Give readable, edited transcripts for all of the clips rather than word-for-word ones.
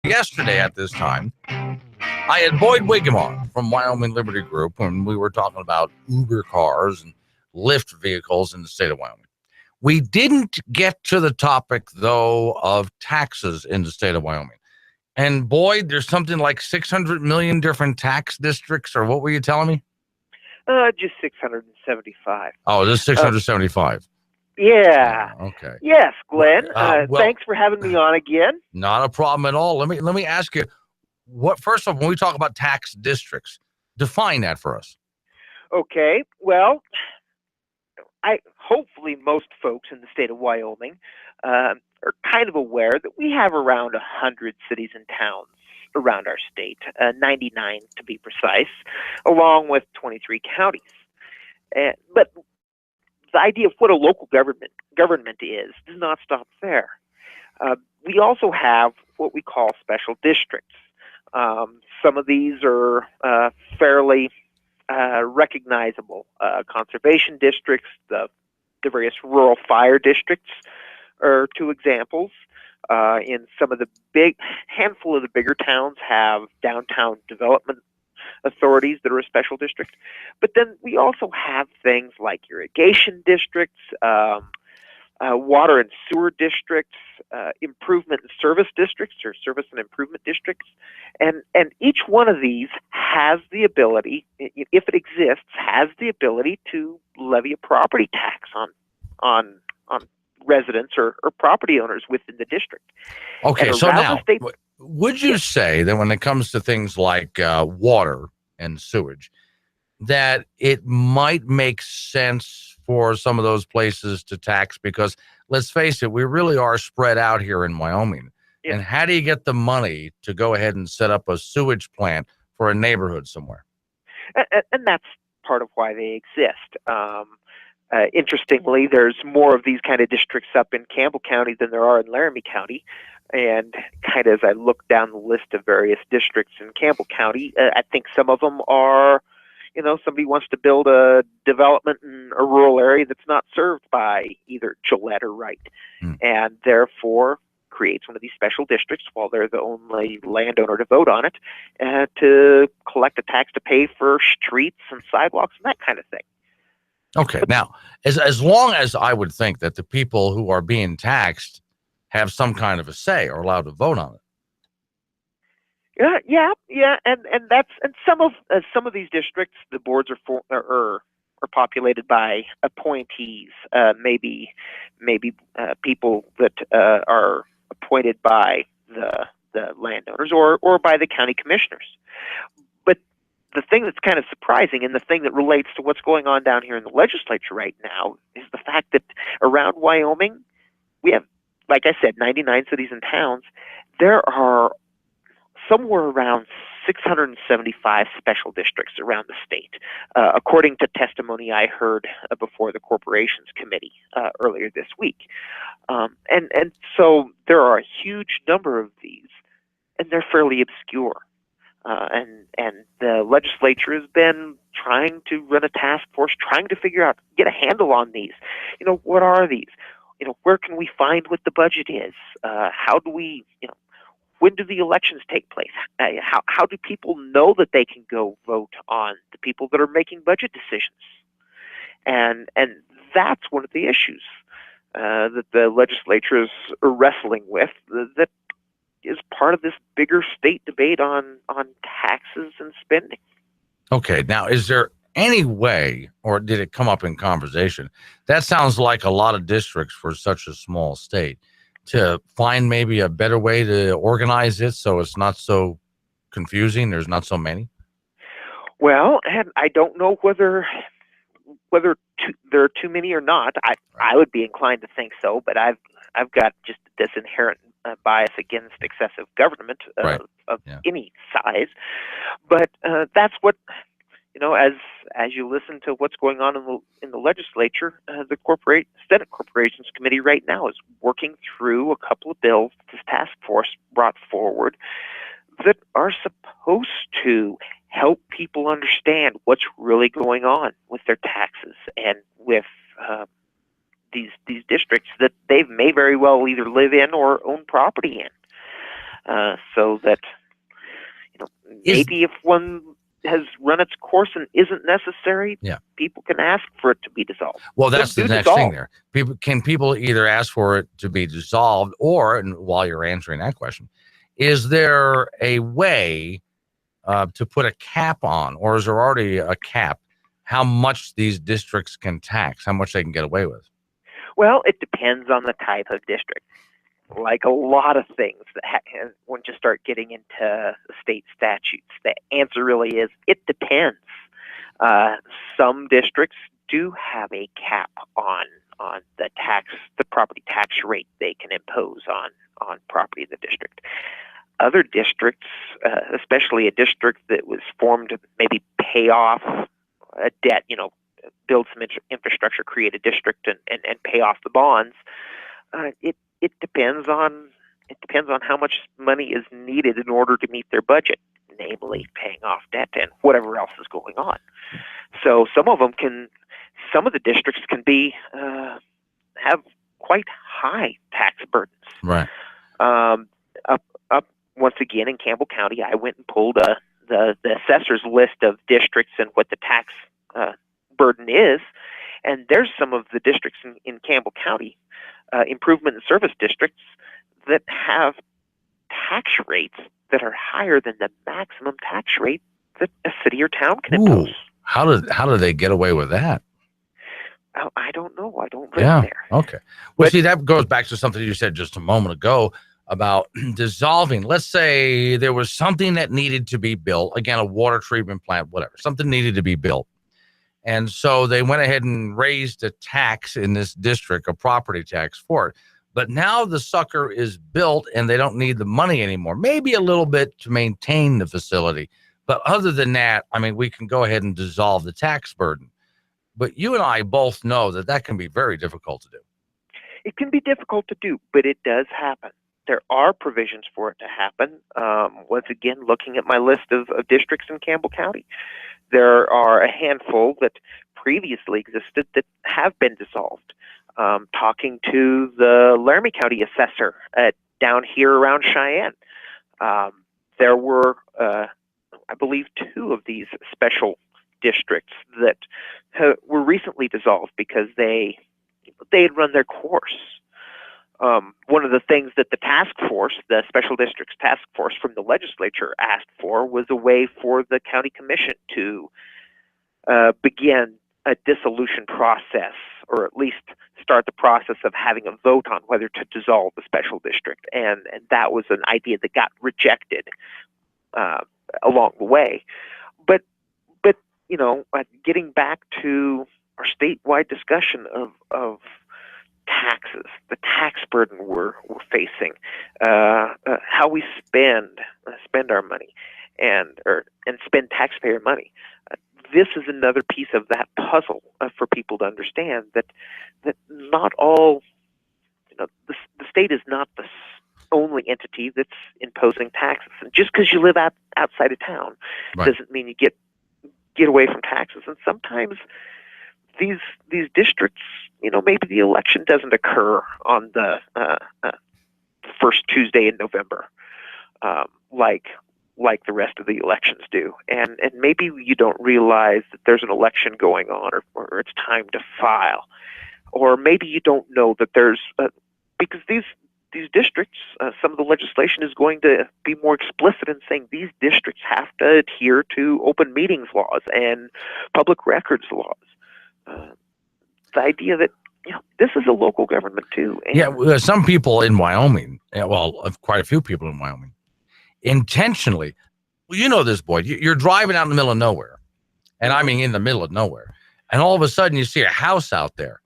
Yesterday at this time, I had Boyd Wiggam on from Wyoming Liberty Group when we were talking about Uber cars and Lyft vehicles in the state of Wyoming. We didn't get to the topic, though, of taxes in the state of Wyoming. And Boyd, there's something like 600 million different tax districts, or what were you telling me? Just 675. Oh, this is 675. Yeah. Okay. Yes, Glenn. Well, thanks for having me on again. Not a problem at all. Let me ask you, what first of all, when we talk about tax districts, define that for us. Okay. Well, hopefully most folks in the state of Wyoming are kind of aware that we have around 100 cities and towns around our state, 99 to be precise, along with 23 counties. But the idea of what a local government is does not stop there. We also have what we call special districts. Some of these are fairly recognizable. Conservation districts, the various rural fire districts are two examples. In some of the handful of the bigger towns have downtown development authorities that are a special district. But then we also have things like irrigation districts, water and sewer districts, improvement and service districts, or service and improvement districts. And each one of these has the ability, if it exists, has the ability to levy a property tax on residents or property owners within the district. Okay, so now, would you say that when it comes to things like water and sewage, that it might make sense for some of those places to tax? Because let's face it, we really are spread out here in Wyoming. Yeah. And how do you get the money to go ahead and set up a sewage plant for a neighborhood somewhere? And that's part of why they exist. Interestingly, there's more of these kind of districts up in Campbell County than there are in Laramie County. And kind of as I look down the list of various districts in Campbell County, I think some of them are, somebody wants to build a development in a rural area that's not served by either Gillette or Wright, and therefore creates one of these special districts while they're the only landowner to vote on it, to collect a tax to pay for streets and sidewalks and that kind of thing. Okay, now, as long as I would think that the people who are being taxed have some kind of a say or allowed to vote on it. Yeah, and some of these districts, the boards are populated by appointees, maybe people that are appointed by the landowners or by the county commissioners. But the thing that's kind of surprising, and the thing that relates to what's going on down here in the legislature right now, is the fact that around Wyoming, we have, like I said, 99 cities and towns. There are somewhere around 675 special districts around the state, according to testimony I heard before the Corporations Committee earlier this week. And so there are a huge number of these, and they're fairly obscure. And the legislature has been trying to run a task force, trying to figure out, get a handle on these. What are these? Where can we find what the budget is? How do we, when do the elections take place? How do people know that they can go vote on the people that are making budget decisions? And that's one of the issues that the legislature is wrestling with, that is part of this bigger state debate on taxes and spending. Okay, now is there any way, or did it come up in conversation? That sounds like a lot of districts for such a small state, to find maybe a better way to organize it so it's not so confusing, there's not so many? Well, and I don't know whether there are too many or not. I would be inclined to think so, but I've got just this inherent bias against excessive government of any size. But that's what, as you listen to what's going on in the legislature, the Senate Corporations Committee right now is working through a couple of bills this task force brought forward that are supposed to help people understand what's really going on with their taxes and with these districts that they may very well either live in or own property in. so that maybe if one has run its course and isn't necessary, people can ask for it to be dissolved. Well, that's the next thing there. People either ask for it to be dissolved, or, and while you're answering that question, is there a way to put a cap on, or is there already a cap, how much these districts can tax, how much they can get away with? Well, it depends on the type of district. Like a lot of things that once you start getting into state statutes, the answer really is it depends. Some districts do have a cap on the property tax rate they can impose on property in the district. Other districts, especially a district that was formed to maybe pay off a debt, build some infrastructure, create a district, and pay off the bonds. It depends on how much money is needed in order to meet their budget, namely paying off debt and whatever else is going on. So some of the districts can be have quite high tax burdens. Right. Up once again in Campbell County, I went and pulled the assessor's list of districts and what the tax burden is, and there's some of the districts in Campbell County, improvement and service districts, that have tax rates that are higher than the maximum tax rate that a city or town can impose. How do they get away with that? I don't know. I don't live there. Okay. Well, see, that goes back to something you said just a moment ago about dissolving. Let's say there was something that needed to be built, again, a water treatment plant, whatever, something needed to be built. And so they went ahead and raised a tax in this district, a property tax for it. But now the sucker is built and they don't need the money anymore. Maybe a little bit to maintain the facility. But other than that, I mean, we can go ahead and dissolve the tax burden. But you and I both know that can be very difficult to do. It can be difficult to do, but it does happen. There are provisions for it to happen. Once again, looking at my list of districts in Campbell County, there are a handful that previously existed that have been dissolved. Talking to the Laramie County assessor down here around Cheyenne, there were, I believe, 2 of these special districts that were recently dissolved because they had run their course. One of the things that the Special Districts Task Force from the legislature asked for was a way for the county commission to begin a dissolution process, or at least start the process of having a vote on whether to dissolve the special district. And that was an idea that got rejected along the way. But getting back to our statewide discussion of taxes, the tax burden we're facing, how we spend our money, and spend taxpayer money. This is another piece of that puzzle for people to understand that not all, the state is not the only entity that's imposing taxes. And just because you live outside of town doesn't mean you get away from taxes. And sometimes these districts, maybe the election doesn't occur on the first Tuesday in November, like the rest of the elections do, and maybe you don't realize that there's an election going on, or it's time to file, or maybe you don't know that there's because these districts, some of the legislation is going to be more explicit in saying these districts have to adhere to open meetings laws and public records laws. The idea that this is a local government too. And some people in Wyoming, quite a few people in Wyoming, intentionally, this, Boyd, you're driving out in the middle of nowhere, and I mean in the middle of nowhere, and all of a sudden you see a house out there,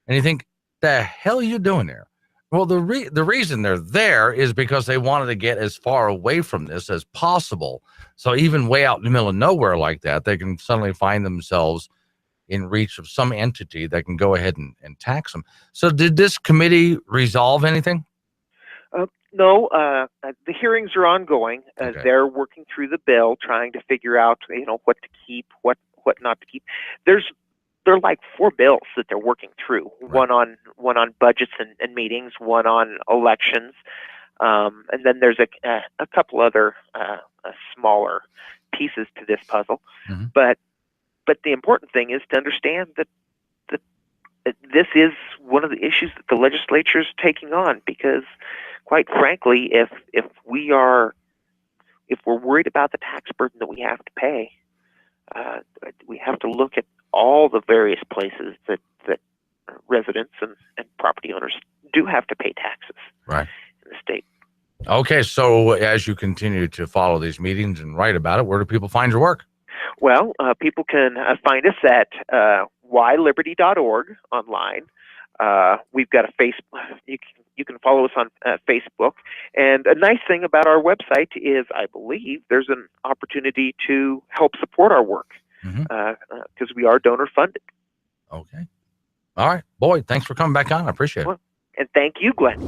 and you think, the hell are you doing there? Well, the reason they're there is because they wanted to get as far away from this as possible. So even way out in the middle of nowhere like that, they can suddenly find themselves in reach of some entity that can go ahead and tax them. So did this committee resolve anything? No, the hearings are ongoing. Okay. They're working through the bill, trying to figure out, what to keep, what not to keep. There are like 4 bills that they're working through. Right. One on budgets and meetings, one on elections. And then there's a couple other smaller pieces to this puzzle. Mm-hmm. But the important thing is to understand that this is one of the issues that the legislature is taking on, because, quite frankly, if we're worried about the tax burden that we have to pay, we have to look at all the various places that residents and property owners do have to pay taxes, right, in the state. Okay, so as you continue to follow these meetings and write about it, where do people find your work? Well, people can find us at yliberty.org online. We've got a Facebook. You can follow us on Facebook. And a nice thing about our website is, I believe, there's an opportunity to help support our work, because we are donor funded. Okay. All right. Boyd, thanks for coming back on. I appreciate it. And thank you, Glenn.